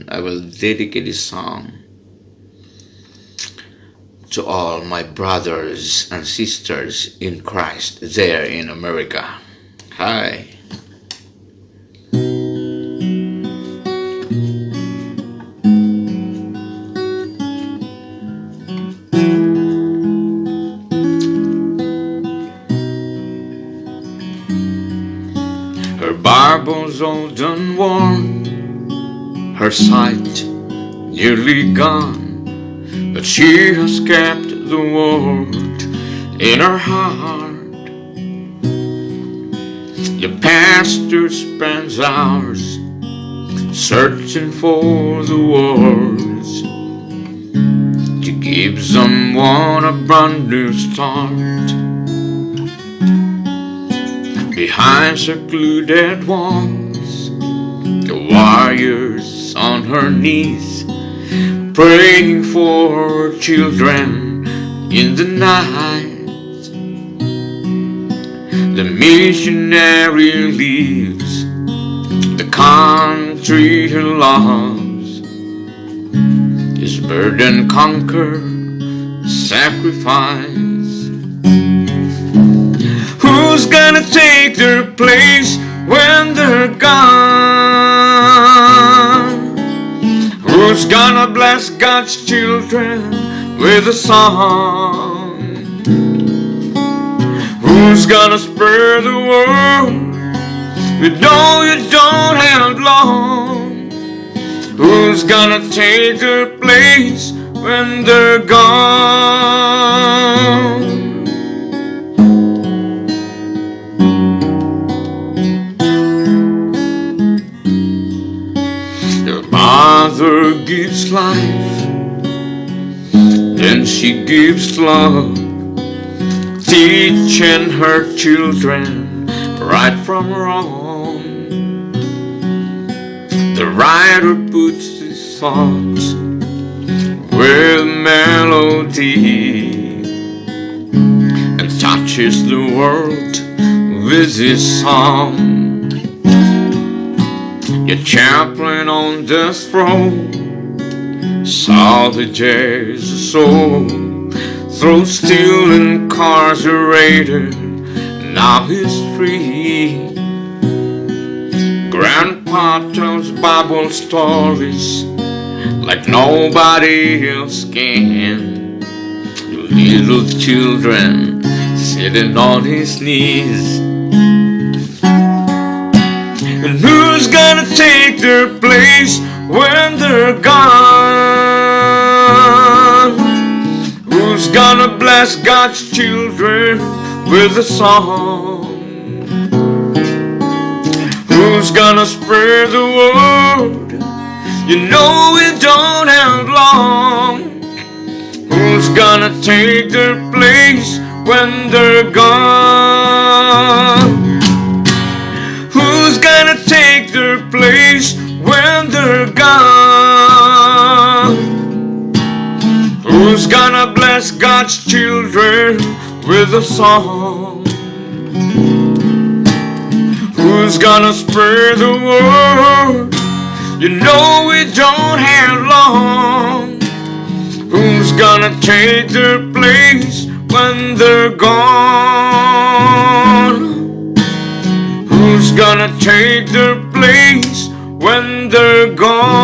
I will dedicate this song to all my brothers and sisters in Christ there in America. Hi. Her Bible's old and worn, her sight nearly gone, but she has kept the word in her heart. The pastor spends hours searching for the words to give someone a brand new start. Behind secluded walls, the warriors on her knees, praying for her children in the night. The missionary leaves the country he loves, his burden conquer, sacrifice. Who's gonna take their place when they're gone? Who's gonna bless God's children with a song? Who's gonna spur the world? You know you don't have long. Who's gonna take their place when they're gone? Mother gives life, then she gives love, teaching her children right from wrong. The writer puts his thoughts with melody and touches the world with his song. Your chaplain on death row salvages a soul, though still incarcerated, now he's free. Grandpa tells Bible stories like nobody else can. Little children sitting on his knees. And who's gonna take their place when they're gone? Who's gonna bless God's children with a song? Who's gonna spread the word? You know we don't have long. Who's gonna take their place when they're gone? Who's gonna take their place when they're gone? Who's gonna bless God's children with a song? Who's gonna spread the word? You know we don't have long. Who's gonna take their place when they're gone? Who's gonna take their place when they're gone?